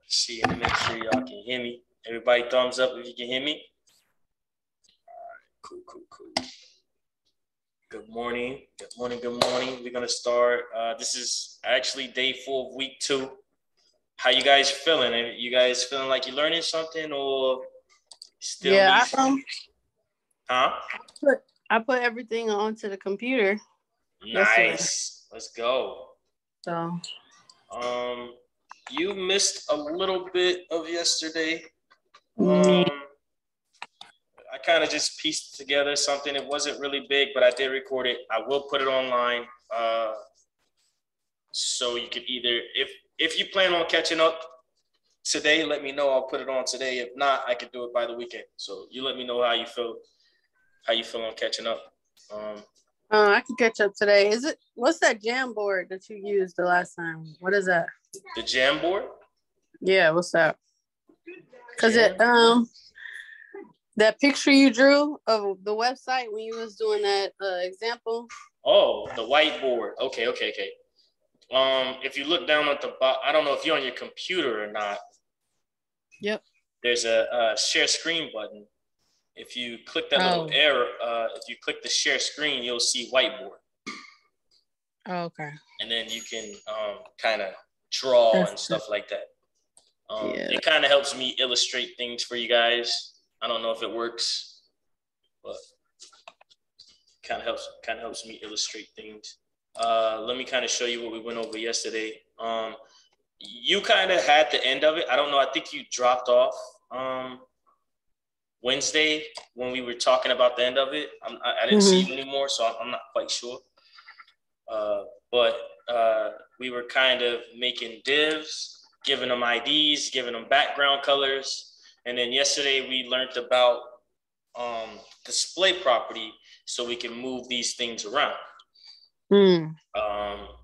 See, and make sure y'all can hear me. Everybody thumbs up if you can hear me. All right, cool. Good morning. We're gonna start. This is actually day 4 of week 2. How you guys feeling? Are you guys feeling like you're learning something or still? Yeah, Huh? I put everything onto the computer. Nice. Yesterday. Let's go. So, you missed a little bit of yesterday. I kind of just pieced together something. It wasn't really big, but I did record it. I will put it online. So you can either, if you plan on catching up today, let me know. I'll put it on today. If not, I can do it by the weekend. So you let me know how you feel on catching up. I can catch up today. What's that Jamboard that you used the last time? What is that? The Jamboard? Yeah, what's that? Because that picture you drew of the website when you was doing that example. Oh, the whiteboard. Okay. If you look down at the bottom, I don't know if you're on your computer or not. Yep. There's a share screen button. If you click that little arrow, if you click the share screen, you'll see whiteboard. Oh, okay. And then you can kind of draw and stuff like that. It kind of helps me illustrate things for you guys. I don't know if it works, but kind of helps me illustrate things. Let me kind of show you what we went over yesterday. You kind of had the end of it. I don't know. I think you dropped off Wednesday when we were talking about the end of it. I didn't see you anymore, so I'm not quite sure. But we were kind of making divs, giving them IDs, giving them background colors. And then yesterday we learned about display property so we can move these things around.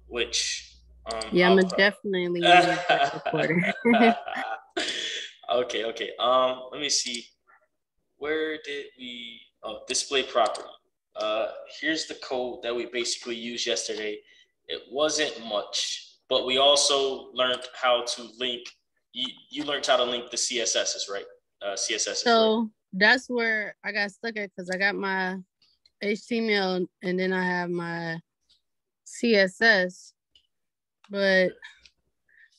Which I'm definitely recorder. Okay. Let me see. Where did we display property? Here's the code that we basically used yesterday. It wasn't much, but we also learned how to link. You learned how to link the CSSs, right? CSSs. So right? That's where I got stuck at because I got my HTML and then I have my CSS. But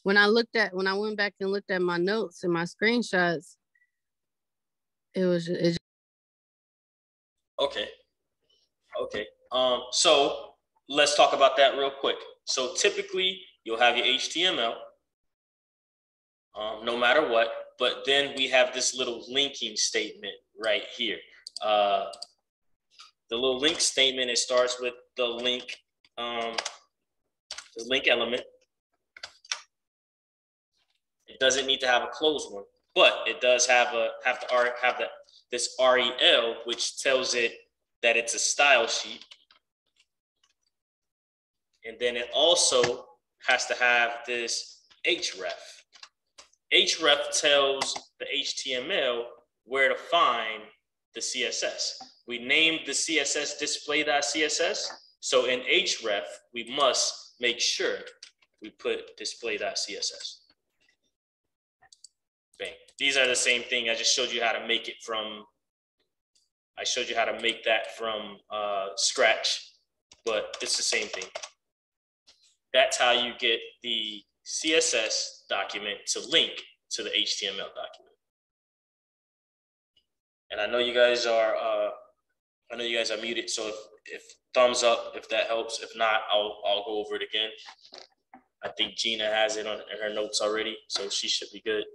when I went back and looked at my notes and my screenshots, it Okay. So let's talk about that real quick. So typically you'll have your HTML, no matter what, but then we have this little linking statement right here. The little link statement, it starts with the link element. It doesn't need to have a closed one, but it does have this REL, which tells it that it's a style sheet. And then it also has to have this href. Href tells the HTML where to find the CSS. We named the CSS display.css. So in href, we must make sure we put display.css. Bang. These are the same thing. I just showed you how to make it from, scratch, but it's the same thing. That's how you get the CSS document to link to the HTML document. And I know you guys are muted, so if thumbs up if that helps. If not, I'll go over it again. I think Gina has it in her notes already, so she should be good.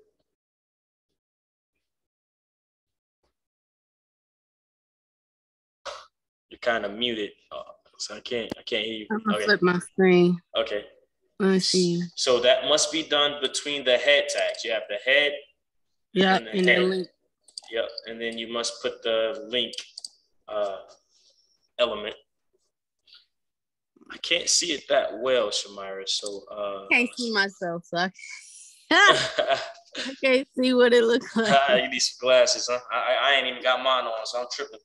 You're kind of muted, so I can't hear you. I'm gonna flip my screen. Okay. Let me see. So that must be done between the head tags. You have the head. Yeah, and the link. Yep, and then you must put the link element. I can't see it that well, Shamira. So I can't see myself, so I can't see what it looks like. You need some glasses, huh? I ain't even got mine on, so I'm tripping.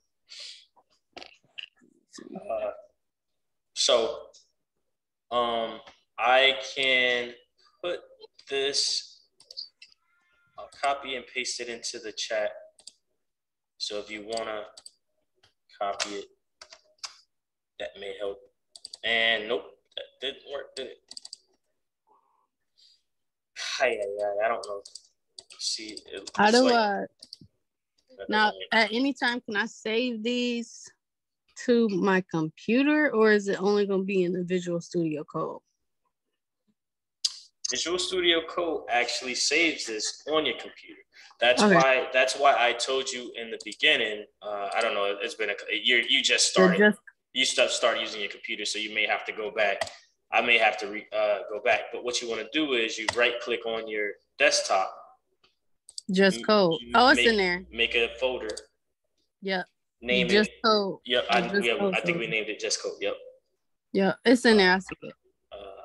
So I can put this I'll copy and paste it into the chat. So if you want to copy it, that may help. And nope, that didn't work, did it? I don't know. See, how do I? Now, at any time, can I save these to my computer, or is it only going to be in the Visual Studio Code? Visual Studio Code actually saves this on your computer. That's why I told you in the beginning. I don't know. It's been a year. You just started. You start using your computer, so you may have to go back. I may have to go back. But what you want to do is you right click on your desktop. Just Code. It's in there. Make a folder. Yep. Name Just it. Code. Yep. I think we named it Just Code. Yep. Yeah, it's in there. I see it.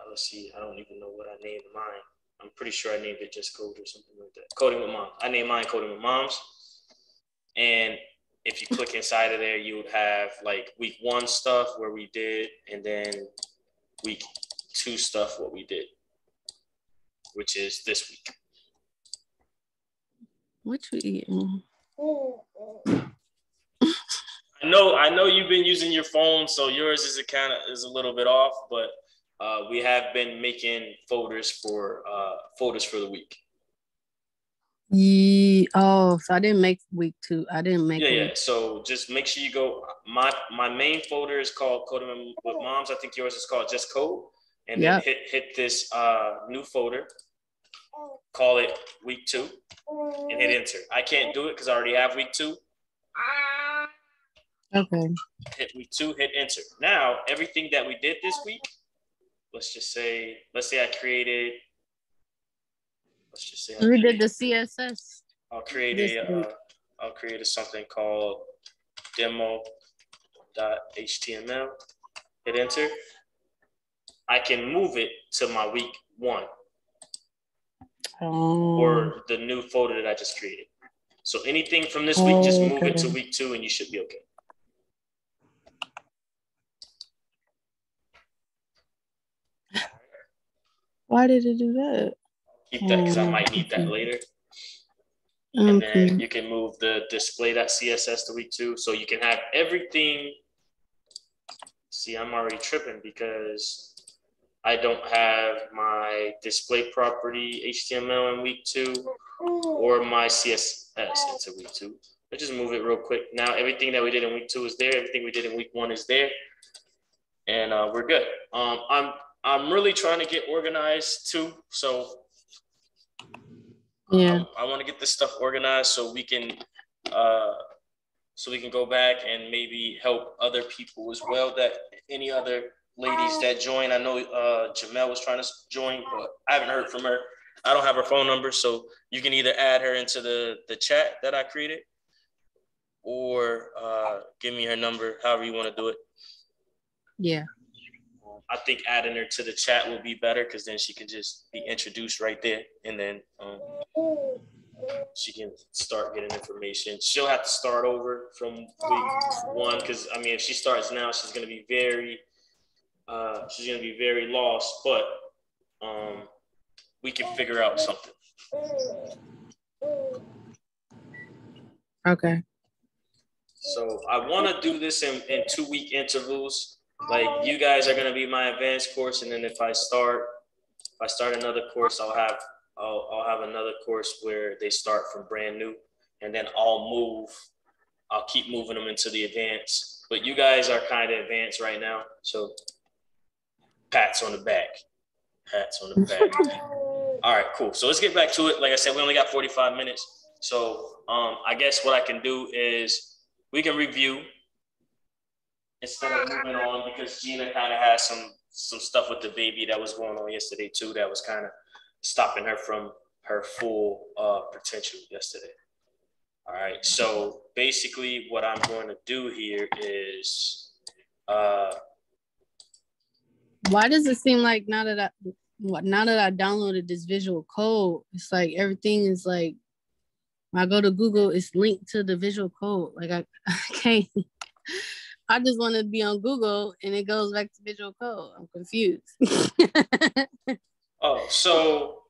Let's see. I don't even know what I named mine. I'm pretty sure I named it Just Code or something like that. Coding with Moms. I named mine Coding with Moms. And if you click inside of there, you would have like week 1 stuff where we did, and then week 2 stuff what we did, which is this week. Which we eating? I know you've been using your phone, so yours is a little bit off, but we have been making folders for the week. Yeah. Oh, so I didn't make week 2. I didn't make. Yeah. So just make sure you go. My main folder is called Coding with Moms. I think yours is called Just Code, and then hit this new folder. Call it week 2, and hit enter. I can't do it because I already have week 2. Okay. Hit week 2, hit enter. Now, everything that we did this week, let's say I created, we did the CSS. I'll create a something called demo.html, hit enter. I can move it to my week 1 or the new folder that I just created. So anything from this week, just move it to week 2 and you should be okay. Why did it do that? Keep that because I might need that later. And then you can move the display.css to week 2. So you can have everything. See, I'm already tripping because I don't have my display property HTML in week 2 or my CSS into week 2. Let's just move it real quick. Now, everything that we did in week 2 is there. Everything we did in week 1 is there. And we're good. I'm really trying to get organized too. So I want to get this stuff organized so we can go back and maybe help other people as well. That any other ladies that join, I know Jamel was trying to join, but I haven't heard from her. I don't have her phone number, so you can either add her into the chat that I created, or give me her number, however you want to do it. Yeah. I think adding her to the chat will be better because then she can just be introduced right there, and then she can start getting information. She'll have to start over from week 1 because I mean, if she starts now, she's gonna be very lost. But we can figure out something. Okay. So I want to do this in 2-week intervals. Like you guys are gonna be my advanced course, and then if I start another course, I'll have another course where they start from brand new, and then I'll keep moving them into the advanced. But you guys are kind of advanced right now, so pats on the back. All right, cool. So let's get back to it. Like I said, we only got 45 minutes, so I guess what I can do is we can review instead of moving on, because Gina kind of has some stuff with the baby that was going on yesterday too, that was kind of stopping her from her full potential yesterday. All right, so basically what I'm going to do here is why does it seem like now that I downloaded this Visual Code, it's like everything is like, when I go to Google, it's linked to the Visual Code. Like I can't. I just want to be on Google and it goes back to Visual Code. I'm confused. Oh, so,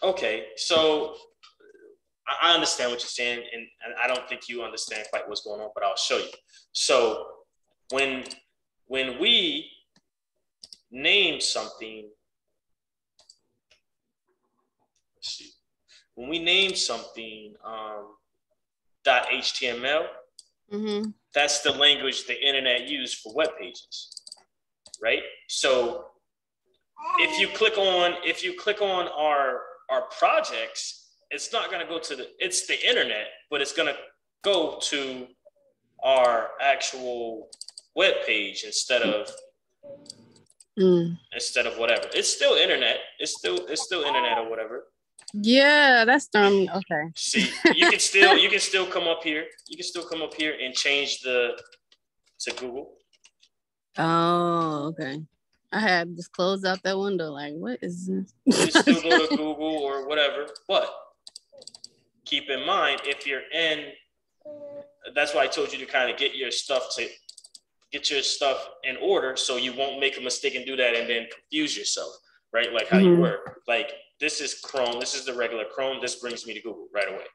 okay. So I understand what you're saying, and I don't think you understand quite what's going on, but I'll show you. So when we name something, let's see, when we name something .html, that's the language the internet used for web pages, right? So if you click on our projects, it's not going to go to it's the internet, but it's going to go to our actual web page instead of whatever. It's still internet. It's still internet or whatever. Yeah, that's dumb. Okay. See, you can still come up here. You can still come up here and change to Google. Oh, okay. I had just closed out that window. Like, what is this? You can still go to Google or whatever, but keep in mind if you're in. That's why I told you to kind of get your stuff in order, so you won't make a mistake and do that and then confuse yourself, right? Like how you were. Like this is Chrome. This is the regular Chrome. This brings me to Google right away,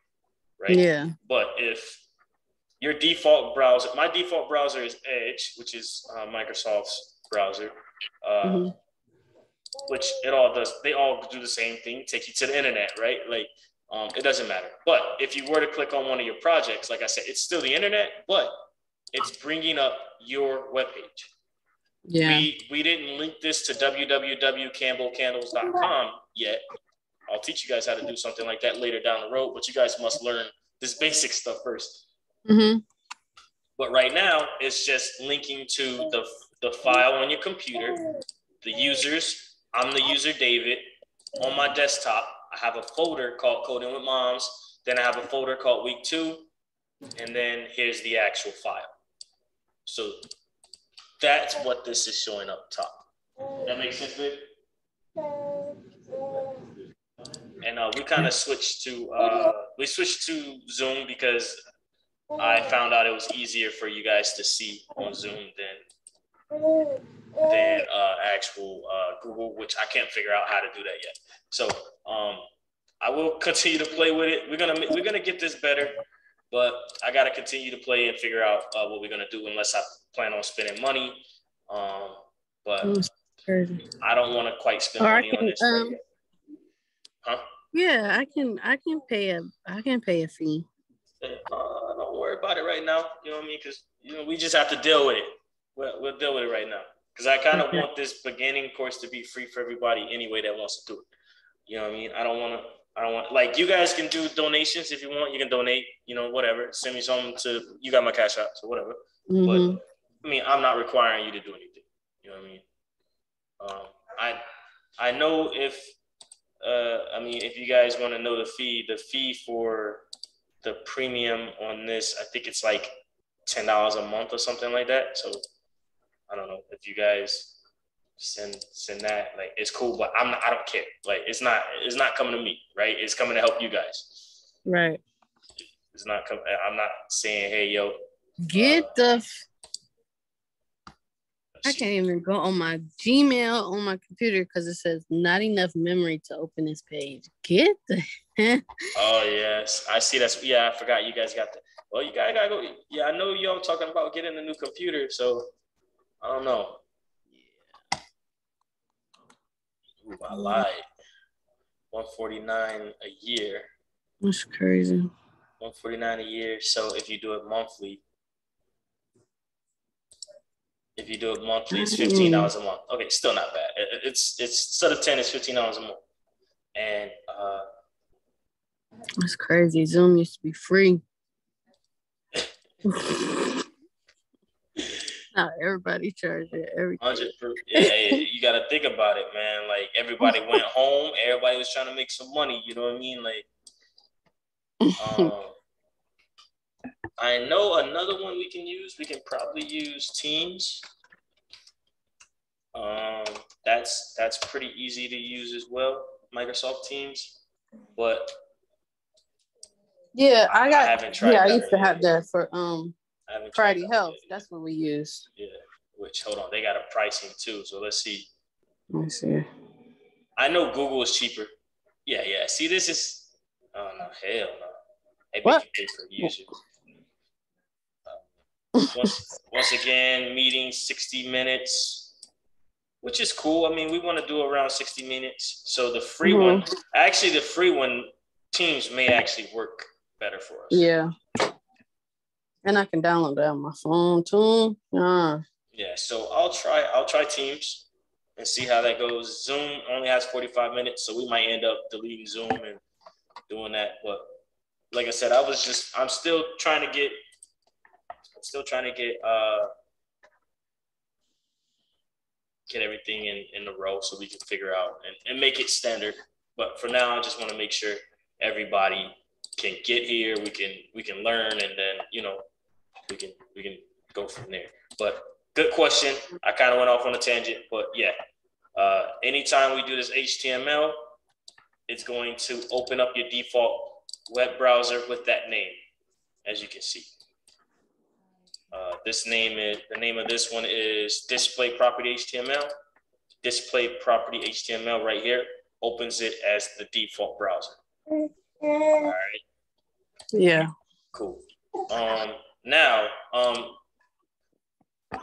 right? Yeah. But if your default browser, my default browser is Edge, which is Microsoft's browser, which they all do the same thing, take you to the internet, right? Like it doesn't matter. But if you were to click on one of your projects, like I said, it's still the internet, but it's bringing up your webpage. Yeah. We didn't link this to www.campbellcandles.com yet. I'll teach you guys how to do something like that later down the road, but you guys must learn this basic stuff first. But right now, it's just linking to the file on your computer, the users. I'm the user, David. On my desktop, I have a folder called Coding with Moms. Then I have a folder called Week 2. And then here's the actual file. So that's what this is showing up top. That makes sense, babe? And we kind of switched to Zoom because I found out it was easier for you guys to see on Zoom than actual Google, which I can't figure out how to do that yet. So I will continue to play with it. We're gonna get this better. But I got to continue to play and figure out what we're going to do unless I plan on spending money. But I don't want to quite spend money on this. Right yet. Huh? Yeah, I can pay a fee. Don't worry about it right now. You know what I mean? Because we just have to deal with it. We'll deal with it right now. Because I kind of want this beginning course to be free for everybody anyway that wants to do it. You know what I mean? I don't want, like, you guys can do donations if you want. You can donate, whatever. Send me something you got my Cash App, so whatever. But, I mean, I'm not requiring you to do anything. You know what I mean? I know if you guys want to know the fee for the premium on this, I think it's like $10 a month or something like that. So, I don't know if you guys send that, like, it's cool, but I don't care. Like, it's not coming to me, right? It's coming to help you guys, right? It's not coming. I'm not saying, hey, yo, I can't even go on my Gmail on my computer because it says not enough memory to open this page. Get the Oh yes, I see. I forgot you guys got the. Well, you guys gotta go. Yeah, I know y'all talking about getting a new computer, so I don't know. Ooh, I lied. $149 a year. That's crazy. $149 a year. So if you do it monthly, it's $15 a month. Okay, still not bad. It's instead of 10, it's $15 a month. And that's crazy. Zoom used to be free. Not everybody charged it. Everything. Yeah, you got to think about it, man. Like, everybody went home. Everybody was trying to make some money. You know what I mean? Like, I know another one we can use. We can probably use Teams. That's pretty easy to use as well, Microsoft Teams. But yeah, I haven't tried. Yeah, I used to have that for Priority Health. That's what we use. Yeah. Which, hold on, they got a pricing too. So let's see. Let's see. I know Google is cheaper. Yeah. See, this is. Oh no, hell no. and we can pay for users. Once again, meeting 60 minutes, which is cool. I mean, we want to do around 60 minutes. So the free one, actually the free one, Teams may actually work better for us. Yeah. And I can download that on my phone too. Yeah, so I'll try Teams and see how that goes. Zoom only has 45 minutes, so we might end up deleting Zoom and doing that. But like I said, I'm still trying to get get everything in a row so we can figure out and make it standard. But for now, I just want to make sure everybody can get here. We can learn, and then we can go from there. But good question. I kind of went off on a tangent, but yeah. Anytime we do this HTML, it's going to open up your default web browser with that name, as you can see. The name of this one is Display Property HTML. Display Property HTML right here opens it as the default browser. All right. Yeah. Cool. Now,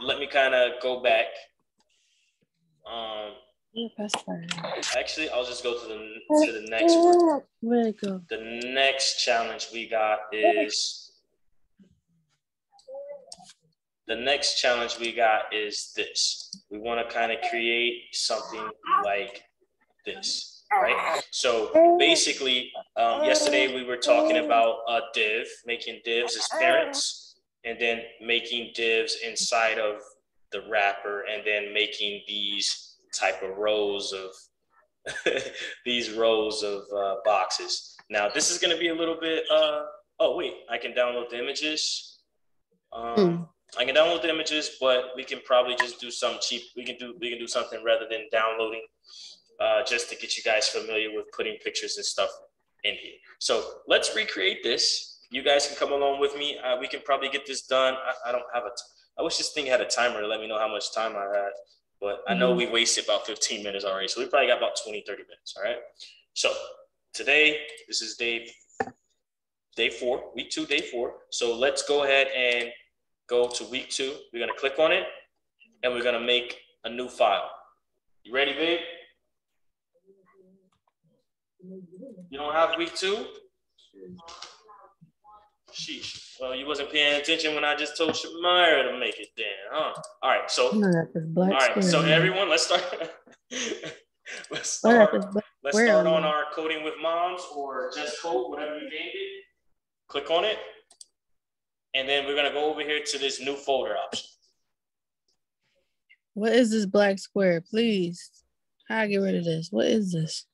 let me kind of go back. Actually, I'll just go to the next one. Where'd it go? The next challenge we got is this. We want to kind of create something like this, right? So basically, yesterday we were talking about a div, making divs as parents, and then making divs inside of the wrapper, and then making these type of rows of boxes. Now this is going to be a little bit. Oh wait, I can download the images. I can download the images, but we can probably just do something cheap. We can do something rather than downloading, just to get you guys familiar with putting pictures and stuff in here. So let's recreate this. You guys can come along with me. We can probably get this done. I don't have I wish this thing had a timer to let me know how much time I had, but I know we wasted about 15 minutes already. So we probably got about 20, 30 minutes. All right. So today, this is day 4, week 2, day 4. So let's go ahead and go to week 2. We're going to click on it and we're going to make a new file. You ready, babe? You don't have week 2? Sheesh. Well, you wasn't paying attention when I just told Shamira to make it then, huh? All right, so so everyone, let's start. let's start on our Coding with Moms or Just Code, whatever you named it. Click on it. And then we're going to go over here to this new folder option. What is this black square? Please. How do I get rid of this? What is this?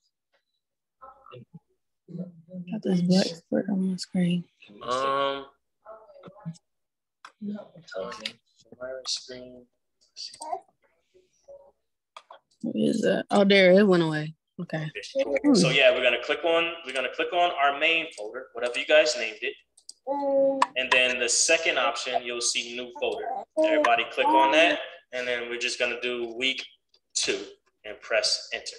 Got this black square on my screen. Okay. Screen. What is that? Oh, there, it went away. Okay. So yeah, we're gonna click on our main folder, whatever you guys named it. And then the second option, you'll see new folder. Everybody click on that, and then we're just gonna do week 2 and press enter.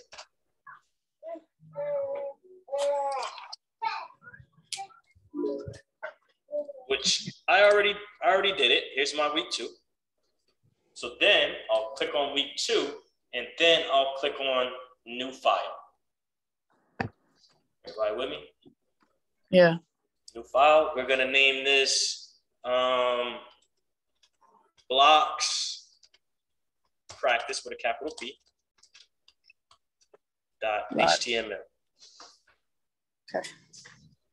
Which I already did it. Here's my week 2. So then I'll click on week 2, and then I'll click on new file. Everybody with me? Yeah. New file. We're gonna name this blocks practice with a capital P .html. Okay.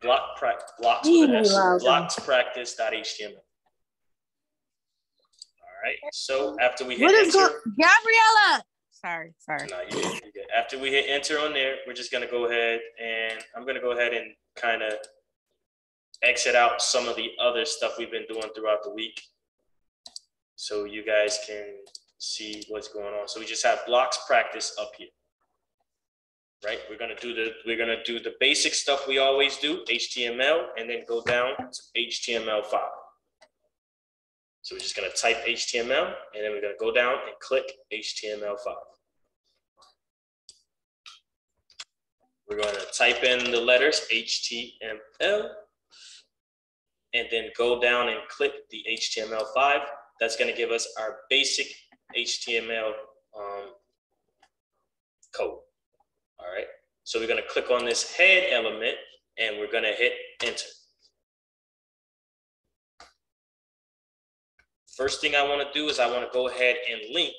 Blocks practice.html. All right. So after we hit enter, Gabriella. Sorry. No, you good. After we hit enter on there, we're just gonna go ahead and I'm gonna go ahead and kind of exit out some of the other stuff we've been doing throughout the week, so you guys can see what's going on. So we just have blocks practice up here. Right, we're gonna do the basic stuff we always do, HTML, and then go down to HTML5. So we're just gonna type HTML, and then we're gonna go down and click HTML5. We're gonna type in the letters HTML, and then go down and click the HTML5. That's going to give us our basic HTML code. All right. So we're going to click on this head element and we're going to hit enter. First thing I want to do is I want to go ahead and link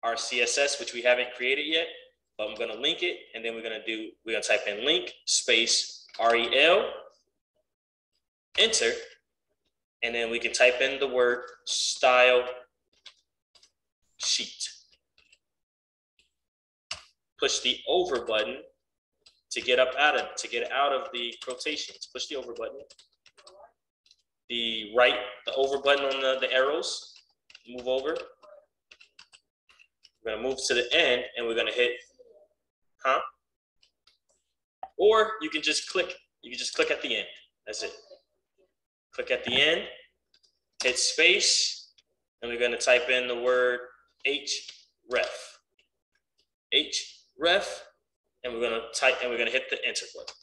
our CSS, which we haven't created yet, but I'm going to link it. And then we're going to type in link space REL, enter. And then we can type in the word style sheet. Push the over button to get out of the quotations. Push the over button. The over button on the arrows. Move over. We're gonna move to the end and we're gonna hit or you can just click. You can just click at the end. That's it. Click at the end, hit space, and we're gonna type in the word href. Href, and we're gonna hit the enter button.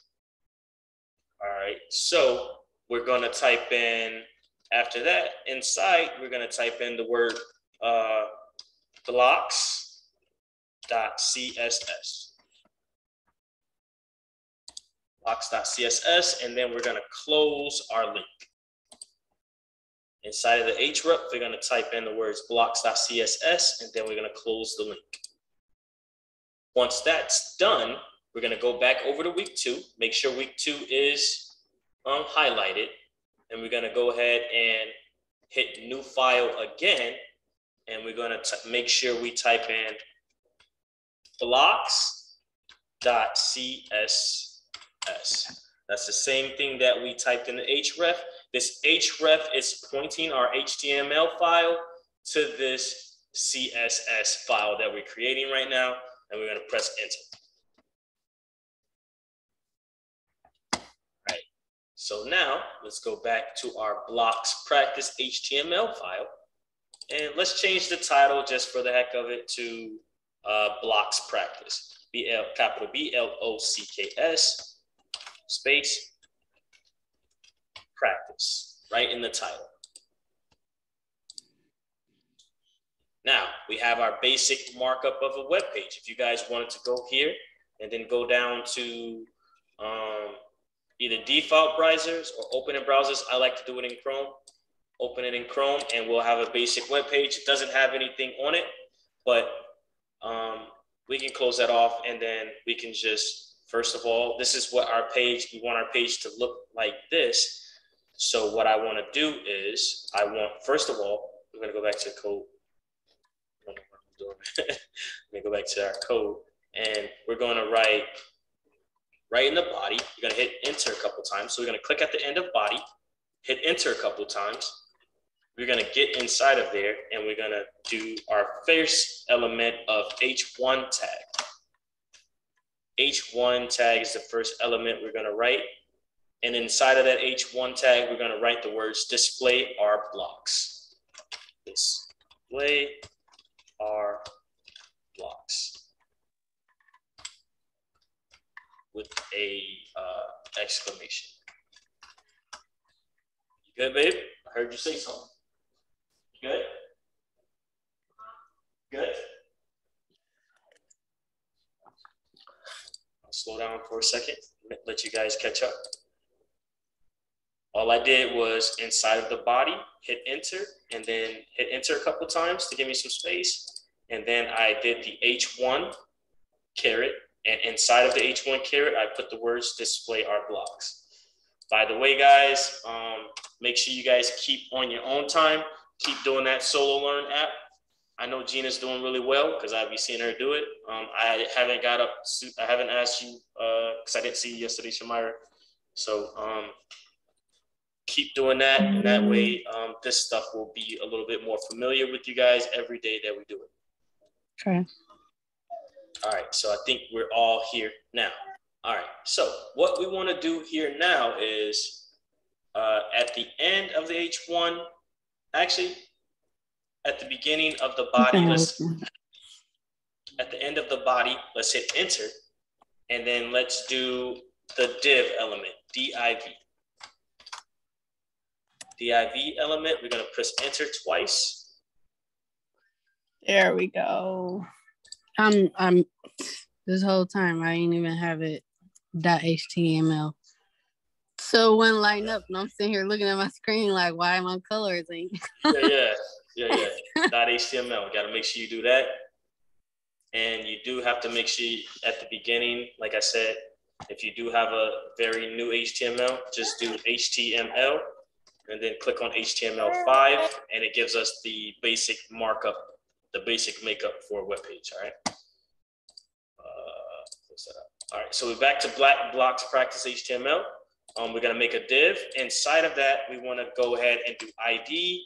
All right, so we're gonna type in, after that, inside, we're gonna type in the word blocks.css. Blocks.css, and then we're gonna close our link. Inside of the href, we're gonna type in the words blocks.css, and then we're gonna close the link. Once that's done, we're gonna go back over to week 2, make sure week 2 is highlighted, and we're gonna go ahead and hit new file again, and we're gonna make sure we type in blocks.css. That's the same thing that we typed in the href. This href is pointing our HTML file to this CSS file that we're creating right now, and we're gonna press enter. Right. So now let's go back to our blocks practice HTML file, and let's change the title just for the heck of it to blocks practice. Capital BLOCKS space practice, right in the title. Now we have our basic markup of a web page. If you guys wanted to go here and then go down to either default browsers or open in browsers, I like to do it in Chrome. Open it in Chrome and we'll have a basic web page. It doesn't have anything on it, but we can close that off, and then we can just, first of all, this is what our page, we want our page to look like this. So what I want to do is, first of all, we're going to go back to code. I don't know what I'm doing. Let me go back to our code, and we're going to write right in the body. You're going to hit enter a couple times. So we're going to click at the end of body, hit enter a couple times. We're going to get inside of there, and we're going to do our first element of H1 tag. H1 tag is the first element we're going to write. And inside of that H1 tag, we're going to write the words display our blocks. Display our blocks. With a exclamation. You good, babe? I heard you say something. Good? Good? I'll slow down for a second, let you guys catch up. All I did was inside of the body, hit enter, and then hit enter a couple times to give me some space. And then I did the H1 caret, and inside of the H1 caret, I put the words display our blocks. By the way, guys, make sure you guys keep on your own time. Keep doing that Solo Learn app. I know Gina's doing really well because I've been seeing her do it. I haven't asked you because I didn't see you yesterday, Shamira. So keep doing that, and that way this stuff will be a little bit more familiar with you guys every day that we do it. Okay. All right, so I think we're all here now. All right, so what we want to do here now is at the end of the H1, actually, at the beginning of the body, at the end of the body, let's hit enter, and then let's do the div element, div. div element. We're gonna press enter twice. There we go. I'm this whole time I ain't even have it .html. So when line up, and I'm sitting here looking at my screen like, why am I coloring? yeah. .html. Got to make sure you do that. And you do have to make sure at the beginning, like I said, if you do have a very new HTML, just do HTML and then click on HTML5 and it gives us the basic markup, the basic makeup for a web page. All right. Close that up. All right. So we're back to Black Blocks Practice HTML. We're going to make a div. Inside of that, we want to go ahead and do ID,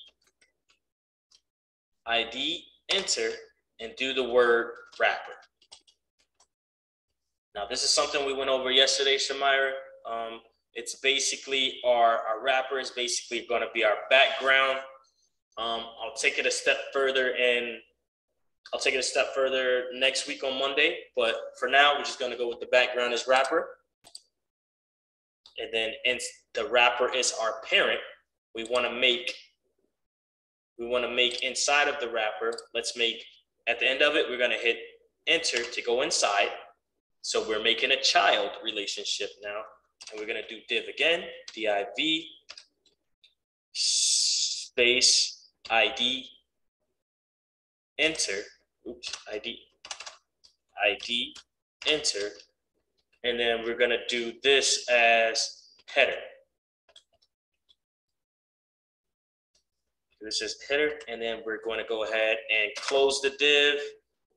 enter, and do the word wrapper. Now, this is something we went over yesterday, Shamira. It's basically our wrapper is basically going to be our background. I'll take it a step further next week on Monday. But for now, we're just going to go with the background as wrapper. And then the wrapper is our parent. We want to make inside of the wrapper. Let's make, at the end of it, we're going to hit enter to go inside. So we're making a child relationship now. And we're going to do div again, div space ID enter. Oops, ID enter. And then we're going to do this as header. This is header, and then we're going to go ahead and close the div,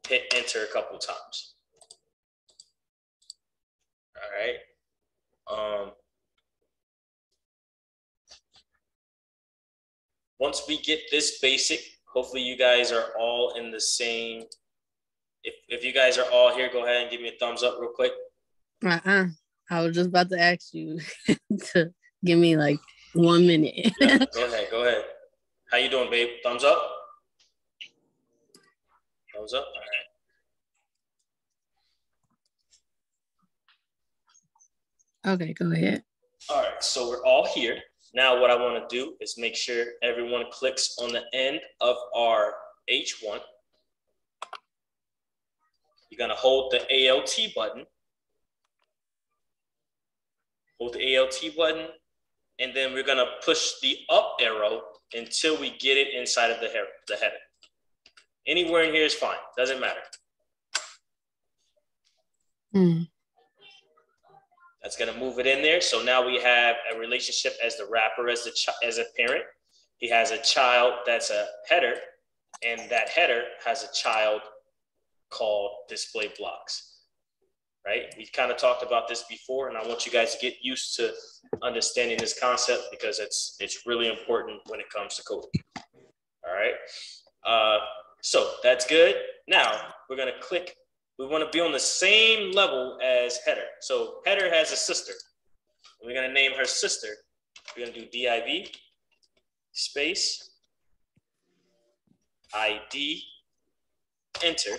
hit enter a couple times. All right. Once we get this basic, hopefully you guys are all in the same. If you guys are all here, go ahead and give me a thumbs up real quick. I was just about to ask you to give me like 1 minute. Yeah, go ahead. How you doing, babe? Thumbs up? Thumbs up? All right. Okay, go ahead. All right, so we're all here. Now what I want to do is make sure everyone clicks on the end of our H1. You're going to hold the ALT button. Hold the ALT button, and then we're going to push the up arrow until we get it inside of the header. Anywhere in here is fine. Doesn't matter. That's going to move it in there. So now we have a relationship as the wrapper as a parent. He has a child that's a header, and that header has a child called display blocks. Right? We kind of talked about this before, and I want you guys to get used to understanding this concept because it's really important when it comes to coding. All right. So that's good. Now we're going to click. We want to be on the same level as header. So header has a sister. We're going to name her sister. We're going to do div space ID enter.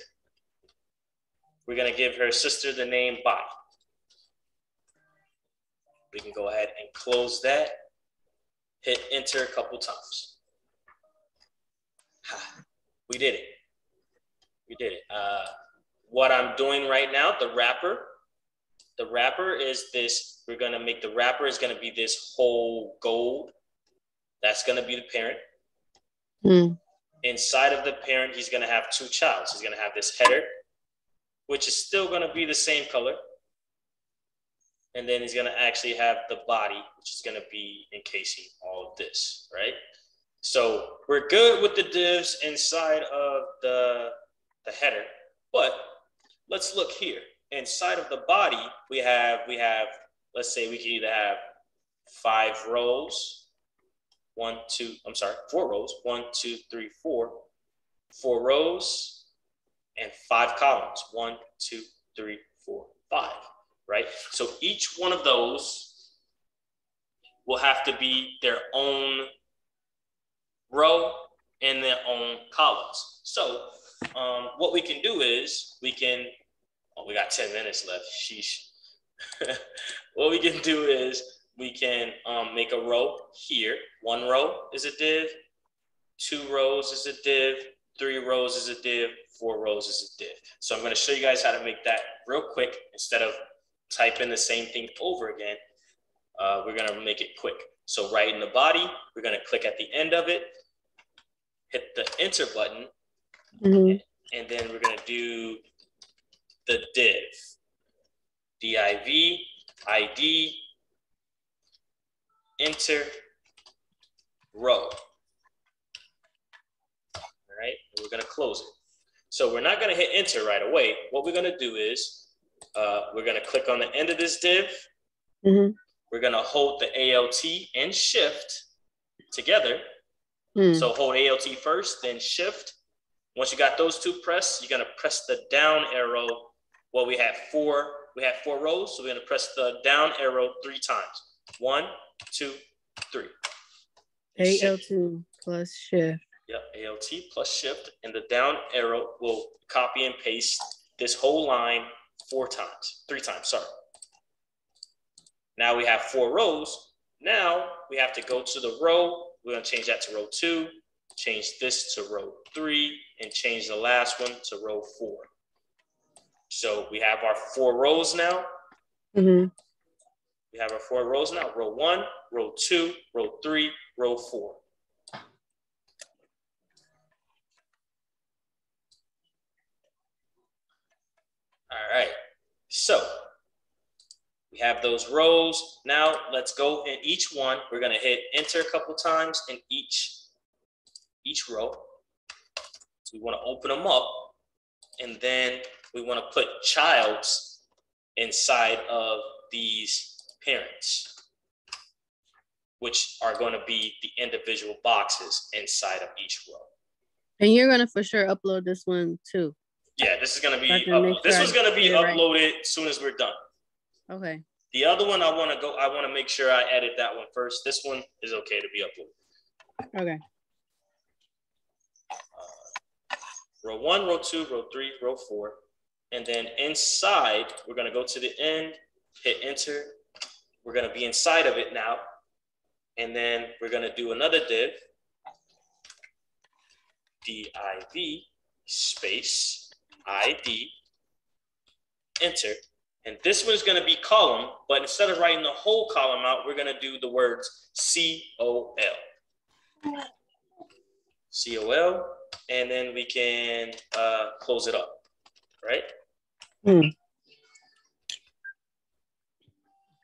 We're going to give her sister the name body. We can go ahead and close that. Hit enter a couple times. We did it. We did it. What I'm doing right now, the wrapper is this. We're going to make the wrapper is going to be this whole gold. That's going to be the parent. Inside of the parent, he's going to have two childs. He's going to have this header, which is still going to be the same color. And then he's going to actually have the body, which is going to be encasing all of this, right? So we're good with the divs inside of the header, but let's look here. Inside of the body, we have, let's say we can either have 4 rows. 1, 2, 3, 4. 4 rows and 5 columns. 1, 2, 3, 4, 5, right? So each one of those will have to be their own row and their own columns. So what we can do is we got 10 minutes left. Sheesh. What we can do is we can make a row here. 1 row is a div, 2 rows is a div, 3 rows is a div, 4 rows is a div. So I'm going to show you guys how to make that real quick. Instead of typing the same thing over again, we're going to make it quick. So right in the body, we're going to click at the end of it, hit the enter button, and then we're going to do the div. div, id, enter, row. All right, and we're going to close it. So we're not going to hit enter right away. What we're going to do is we're going to click on the end of this div. We're going to hold the ALT and shift together. So hold ALT first, then shift. Once you got those two pressed, you're going to press the down arrow. Well, we have four rows, so we're going to press the down arrow 3 times. 1, 2, 3. ALT plus shift. Yep, ALT plus shift, and the down arrow will copy and paste this whole line 3 times, sorry. Now we have 4 rows. Now we have to go to the row. We're going to change that to row 2, change this to row 3, and change the last one to row 4. So we have our 4 rows now. We have our 4 rows now. Row 1, row 2, row 3, row 4. All right, so we have those rows. Now let's go in each one. We're gonna hit enter a couple times in each row. So we wanna open them up, and then we wanna put childs inside of these parents, which are gonna be the individual boxes inside of each row. And you're gonna for sure upload this one too. Yeah, this is gonna be this was gonna be uploaded as soon as we're done. Okay. The other one I want to make sure I edit that one first. This one is okay to be uploaded. Okay. Row 1, row 2, row 3, row 4. And then inside, we're gonna go to the end, hit enter. We're gonna be inside of it now. And then we're gonna do another div, div space ID, enter. And this one is going to be column, but instead of writing the whole column out, we're going to do the words COL. COL, and then we can close it up, right?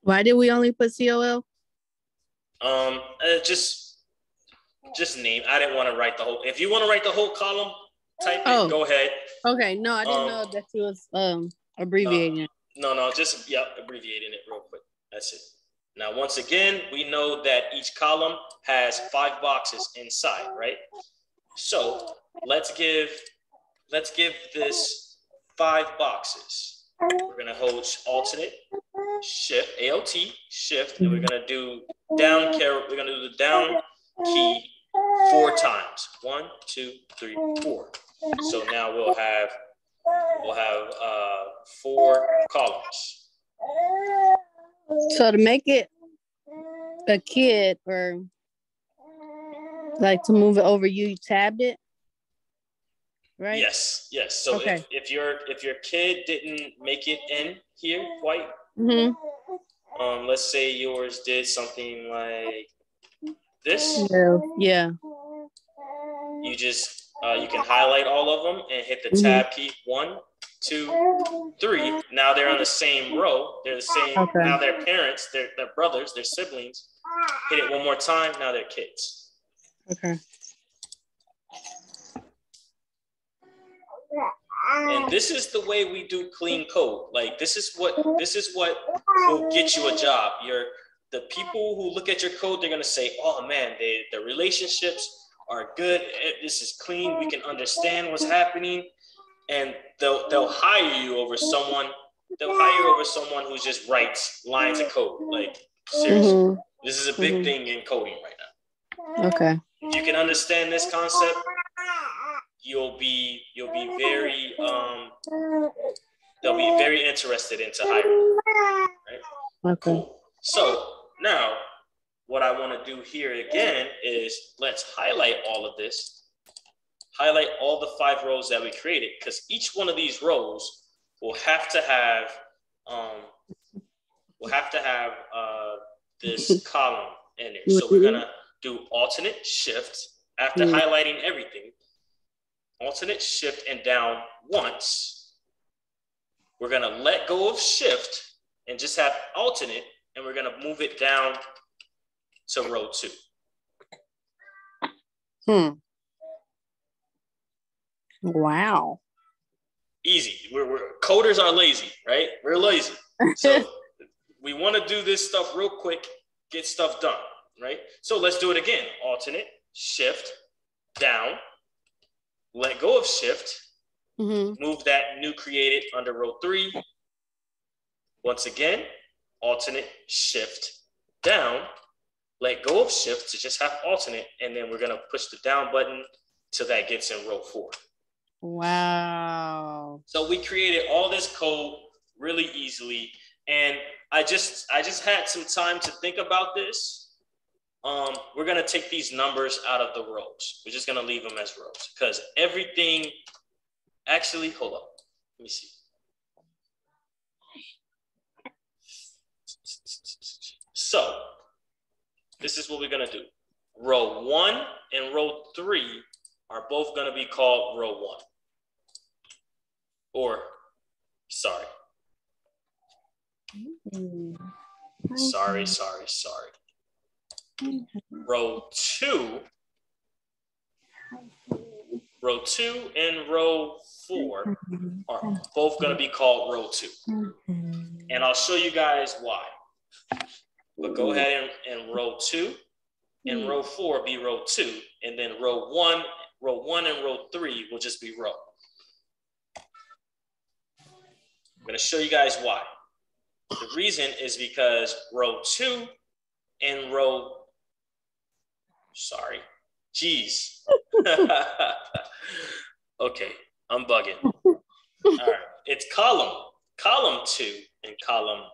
Why did we only put COL? Just name. I didn't want to write the whole. If you want to write the whole column, type it. Go ahead. Okay. No, I didn't know that you was abbreviating it. No, just abbreviating it real quick. That's it. Now, once again, we know that each column has 5 boxes inside, right? So let's give this 5 boxes. We're gonna hold alternate, shift, ALT, shift, and we're gonna do down caret. We're gonna do the down key 4 times. 1, 2, 3, 4. So now we'll have 4 columns. So to make it a kid, or like to move it over, you tabbed it, right? Yes. So okay. if your kid didn't make it in here quite, let's say yours did something like this. Yeah. You just you can highlight all of them and hit the tab key. 1, 2, 3. Now they're on the same row. They're the same. Okay. Now they're parents, they're brothers, they're siblings. Hit it one more time. Now they're kids. Okay. And this is the way we do clean code. Like this is what will get you a job. The people who look at your code, they're gonna say, "Oh man, the relationships are good. This is clean. We can understand what's happening," and they'll hire you over someone. They'll hire you over someone who just writes lines of code. Like seriously, this is a big thing in coding right now. Okay. If you can understand this concept, you'll be very they'll be very interested into hiring. Right? Okay. Cool. So Now, what I want to do here again is let's highlight all of this. Highlight all the 5 rows that we created, because each one of these rows will have to have this column in it. So we're gonna do alternate shift after highlighting everything. Alternate shift and down once. We're gonna let go of shift and just have alternate, and we're gonna move it down to row 2. Wow. Easy. Coders are lazy, right? We're lazy. So we want to do this stuff real quick, get stuff done, right? So let's do it again. Alternate, shift, down, let go of shift, move that new created under row 3. Once again, alternate, shift, down, let go of shift to just have alternate, and then we're going to push the down button till that gets in row 4. Wow. So we created all this code really easily, and I just had some time to think about this. We're gonna take these numbers out of the rows. We're just gonna leave them as rows, because everything, actually, hold on, let me see. So this is what we're gonna do. Row 1 and row 3 are both gonna be called row 1. Or, sorry. Sorry. Row 2 and row 4 are both going to be called row 2. And I'll show you guys why. But go ahead and row 2 and row 4 be row 2. And then row 1 and row 3 will just be row. I'm going to show you guys why. The reason is because row 2 and row, sorry, geez. Okay, I'm bugging. All right, it's column 2 and column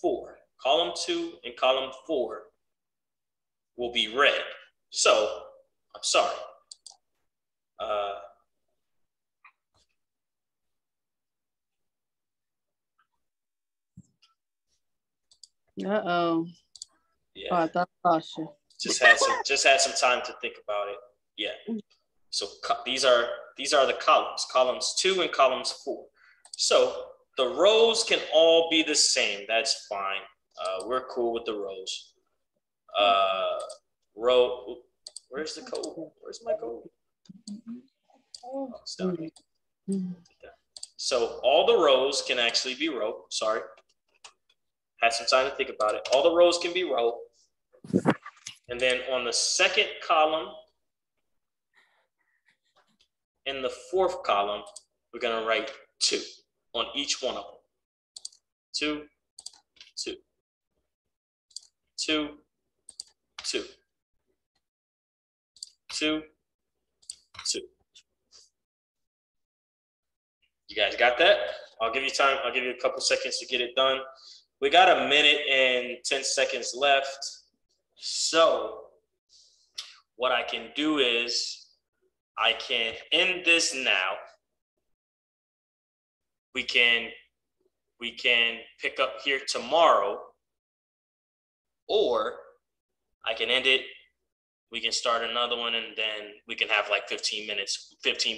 4. Column 2 and column 4 will be red. So, I'm sorry. Uh-oh. Yeah. Oh, I thought I lost you. Just had some time to think about it. Yeah. So these are the columns 2 and columns 4. So the rows can all be the same. That's fine. We're cool with the rows. Row. Where's the code? Where's my code? Oh, it's down here. So all the rows can actually be row. Sorry. Had some time to think about it. All the rows can be row. And then on the second column, in the 4th column, we're going to write 2 on each one of them. 2, 2, 2, 2, 2, 2. You guys got that? I'll give you time. I'll give you a couple seconds to get it done. We got a minute and 10 seconds left. So what I can do is I can end this now. We can pick up here tomorrow, or I can end it. We can start another one, and then we can have like 15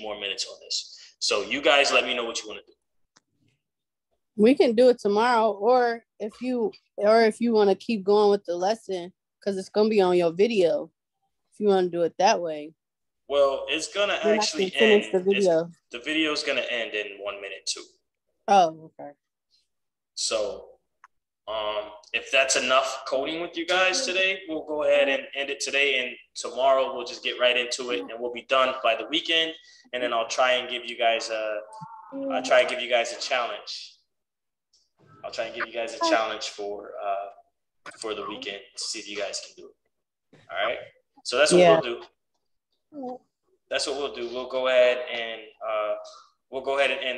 more minutes on this. So you guys let me know what you want to do. We can do it tomorrow, or if you want to keep going with the lesson, because it's gonna be on your video. If you want to do it that way. Well, it's gonna actually end. The video. The video is gonna end in 1 minute too. Oh, okay. So, if that's enough coding with you guys today, we'll go ahead and end it today, and tomorrow we'll just get right into it, and we'll be done by the weekend. And then I'll try and give you guys a challenge. I'll try and give you guys a challenge for the weekend to see if you guys can do it. All right. So that's what we'll do. That's what we'll do. We'll go ahead and end